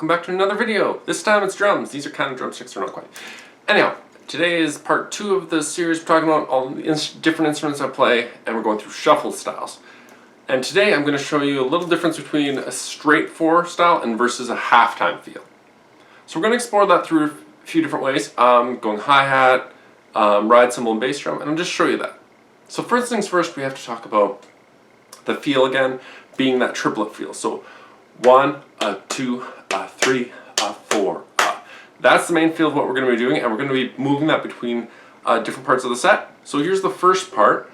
welcome back to another video. This time it's drums. These are kind of drumsticks, or not quite. Anyhow, today is part 2 of the series. We're talking about all the different instruments I play, and we're going through shuffle styles. And today I'm going to show you a little difference between a straight 4 style and versus a halftime feel. So we're going to explore that through a few different ways, going hi-hat, ride cymbal, and bass drum, and I'll just show you that. So first things first, we have to talk about the feel again, being that triplet feel. So 1, 2, 3, 4. That's the main feel of what we're going to be doing, and we're going to be moving that between different parts of the set. So here's the first part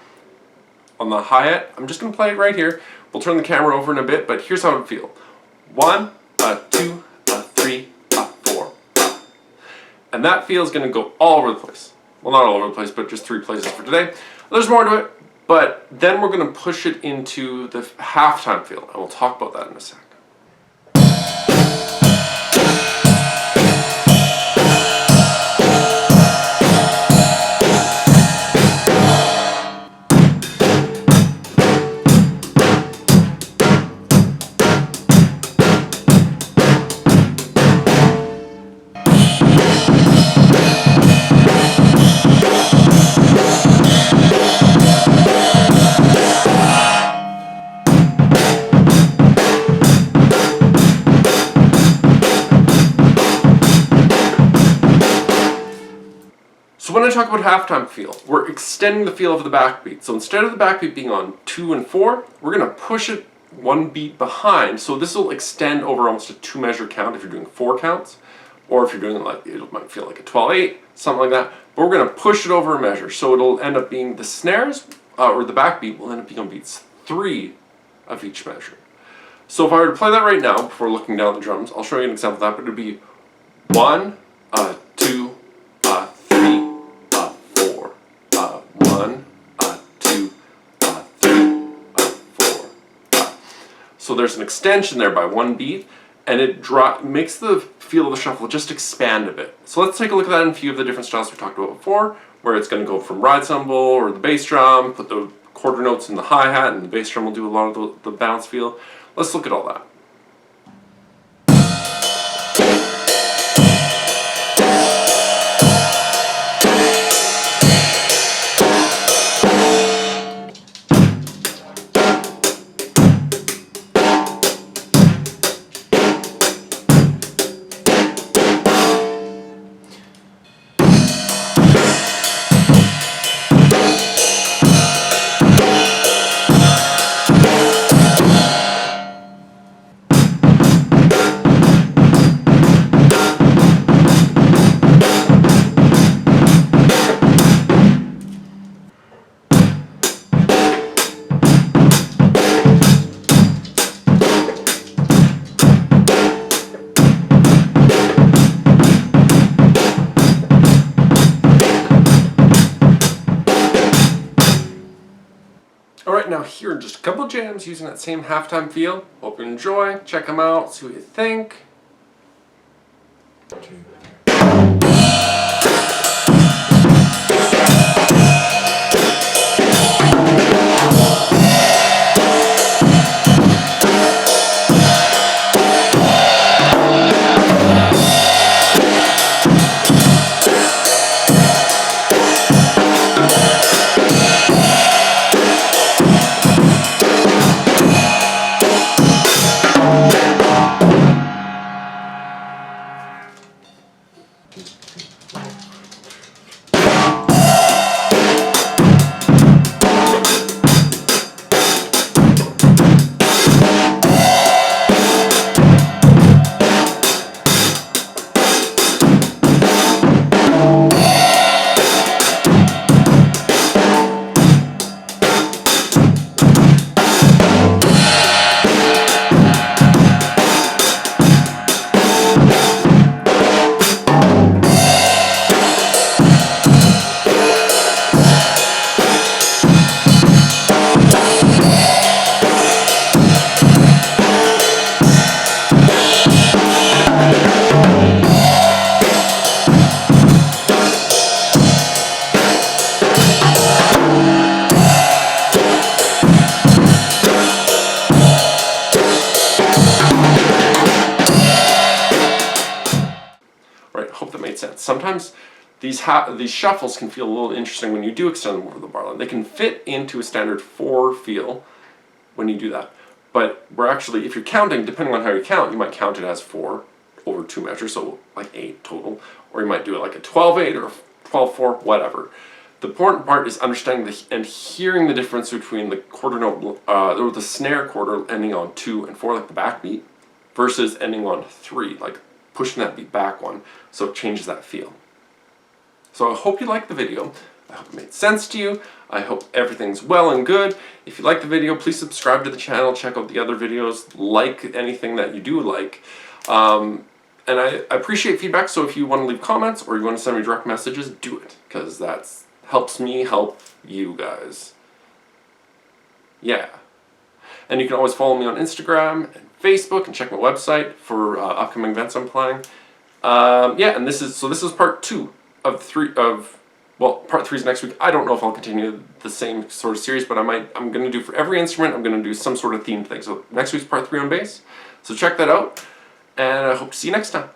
on the hi-hat. I'm just going to play it right here. We'll turn the camera over in a bit, but here's how it would feel. 1, 2, 3, 4. And that feel is going to go all over the place. Well, not all over the place, but just 3 places for today. There's more to it, but then we're going to push it into the halftime feel, and we'll talk about that in a sec. So when I talk about halftime feel, we're extending the feel of the backbeat. So instead of the backbeat being on 2 and 4, we're going to push it 1 beat behind. So this will extend over almost a 2 measure count if you're doing 4 counts, or if you're doing like, it might feel like a 12/8, something like that. But we're going to push it over a measure. So it'll end up being the snares, or the backbeat will end up being on beats 3 of each measure. So if I were to play that right now, before looking down the drums, I'll show you an example of that, but it would be 1, 2, 3, 4, 1, 2, 3, 4. So there's an extension there by 1 beat, and it makes the feel of the shuffle just expand a bit. So let's take a look at that in a few of the different styles we talked about before, where it's going to go from ride cymbal or the bass drum, put the quarter notes in the hi-hat, and the bass drum will do a lot of the bounce feel. Let's look at all that. Alright, now here are just a couple jams using that same halftime feel. Hope you enjoy, check them out, see what you think. sometimes these shuffles can feel a little interesting when you do extend them over the bar line. They can fit into a standard 4 feel when you do that. But we're actually, if you're counting, depending on how you count, you might count it as 4 over 2 measures, so like 8 total. Or you might do it like a 12-8 or 12-4, whatever. The important part is understanding and hearing the difference between the quarter note, or the snare quarter ending on 2 and 4, like the backbeat, versus ending on 3, like pushing that beat back one, so it changes that feel. So I hope you liked the video. I hope it made sense to you. I hope everything's well and good. If you like the video, please subscribe to the channel, check out the other videos, like anything that you do like. And I appreciate feedback, so if you want to leave comments or you want to send me direct messages, do it, because that helps me help you guys. Yeah. And you can always follow me on Instagram and Facebook and check my website for upcoming events I'm playing. Yeah, and this is part 2 of 3 of, well, part 3 is next week. I don't know if I'll continue the same sort of series, but I'm going to do for every instrument, I'm going to do some sort of themed thing. So next week's part 3 on bass. So check that out, and I hope to see you next time.